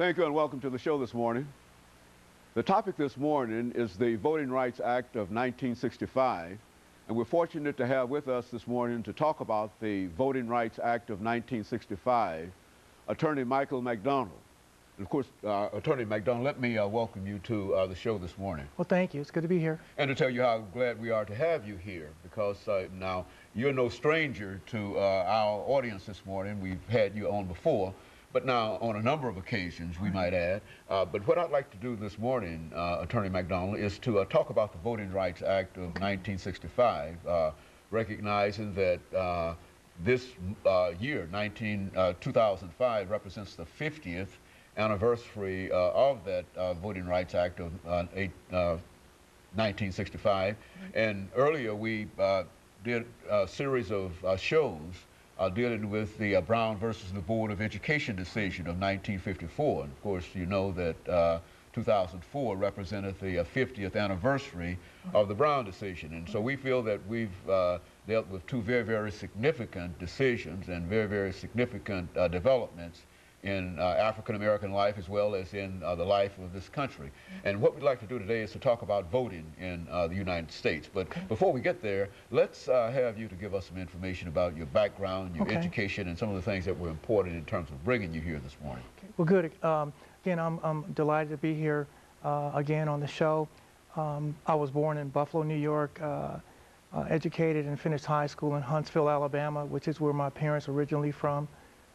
Thank you and welcome to the show this morning. The topic this morning is the Voting Rights Act of 1965, and we're fortunate to have with us this morning to talk about the Voting Rights Act of 1965, Attorney Michael McDonald. And of course, Attorney McDonald, let me welcome you to the show this morning. Well, thank you. It's good to be here. And to tell you how glad we are to have you here, because now you're no stranger to our audience this morning. We've had you on before, but now on a number of occasions, we might add. But what I'd like to do this morning, Attorney McDonald, is to talk about the Voting Rights Act of 1965, recognizing that this year, 2005, represents the 50th anniversary of that Voting Rights Act of 1965. And earlier we did a series of shows dealing with the Brown versus the Board of Education decision of 1954. And of course, you know that 2004 represented the 50th anniversary of the Brown decision. And so we feel that we've dealt with two very, very significant decisions and very, very significant developments in African-American life as well as in the life of this country. And what we'd like to do today is to talk about voting in the United States. But before we get there, let's have you to give us some information about your background, your education, and some of the things that were important in terms of bringing you here this morning. Well, good. Again, I'm delighted to be here again on the show. I was born in Buffalo, New York, educated and finished high school in Huntsville, Alabama, which is where my parents are originally from.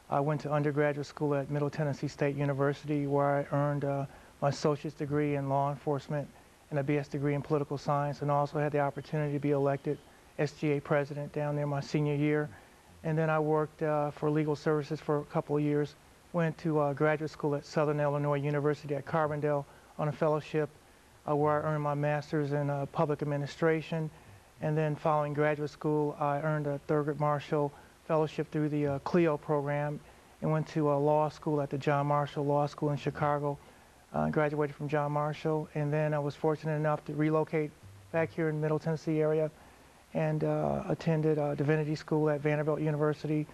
I went to undergraduate school at Middle Tennessee State University, where I earned my associate's degree in law enforcement and a BS degree in political science, and also had the opportunity to be elected SGA president down there my senior year. And then I worked for legal services for a couple of years, went to graduate school at Southern Illinois University at Carbondale on a fellowship where I earned my master's in public administration. And then following graduate school, I earned a Thurgood Marshall fellowship through the CLEO program and went to law school at the John Marshall Law School in Chicago. Graduated from John Marshall, and then I was fortunate enough to relocate back here in the Middle Tennessee area and attended divinity school at Vanderbilt University,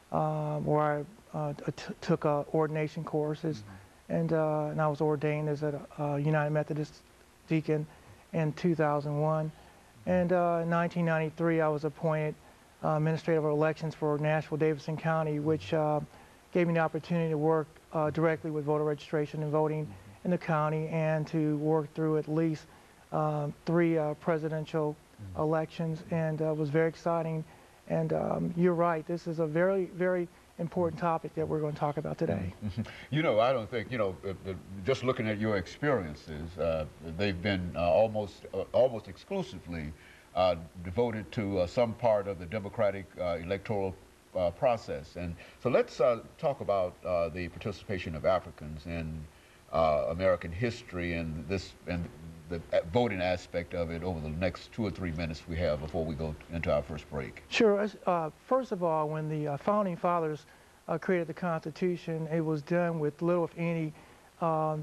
where I took ordination courses, and I was ordained as a United Methodist deacon in 2001. And in 1993, I was appointed administrative elections for Nashville-Davidson County, which gave me the opportunity to work directly with voter registration and voting in the county, and to work through at least 3 presidential elections, and it was very exciting. And you're right, this is a very, very important topic that we're going to talk about today. You know, I don't think, just looking at your experiences, they've been almost exclusively devoted to some part of the democratic electoral process. And so let's talk about the participation of Africans in American history and the voting aspect of it over the next 2 or 3 minutes we have before we go into our first break. Sure. First of all, when the Founding Fathers created the Constitution, it was done with little, if any,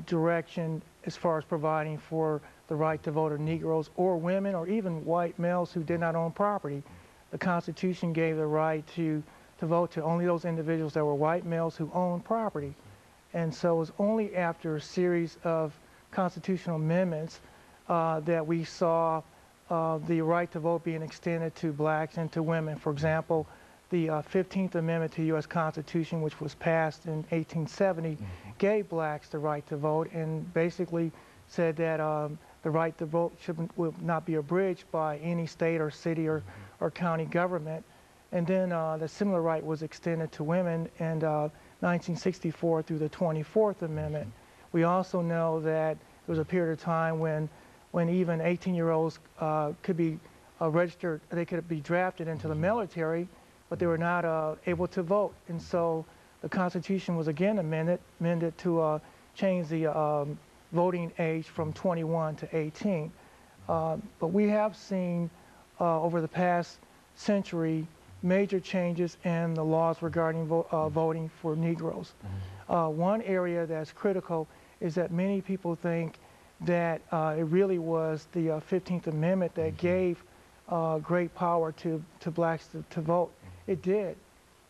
direction as far as providing for the right to vote of Negroes or women or even white males who did not own property. The Constitution gave the right to vote to only those individuals that were white males who owned property. And so it was only after a series of constitutional amendments that we saw the right to vote being extended to blacks and to women. For example, the 15th Amendment to the U.S. Constitution, which was passed in 1870, gave blacks the right to vote and basically said that the right to vote will not be abridged by any state or city or county government. And then the similar right was extended to women in 1964 through the 24th Amendment. We also know that there was a period of time when even 18-year-olds could be registered, they could be drafted into the military, but they were not able to vote. And so the Constitution was again amended to change the voting age from 21 to 18. But we have seen over the past century major changes in the laws regarding voting for Negroes. One area that's critical is that many people think that it really was the 15th Amendment that gave great power to blacks to vote. It did,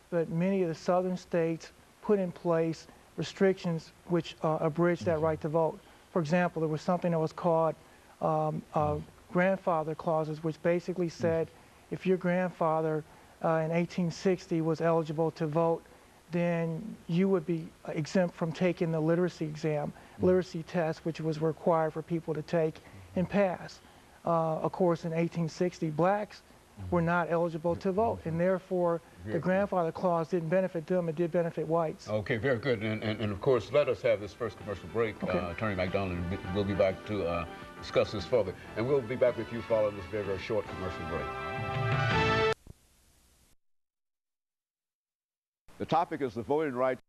but many of the southern states put in place restrictions which abridged that right to vote. For example, there was something that was called grandfather clauses, which basically said if your grandfather in 1860 was eligible to vote, then you would be exempt from taking the literacy exam, literacy test, which was required for people to take and pass. Of course, in 1860, blacks were not eligible to vote, and therefore the grandfather clause didn't benefit them, it did benefit whites. Okay, very good. And of course, let us have this first commercial break. Okay. Attorney McDonald, and we'll be back to discuss this further. And we'll be back with you following this very, very short commercial break. The topic is the voting rights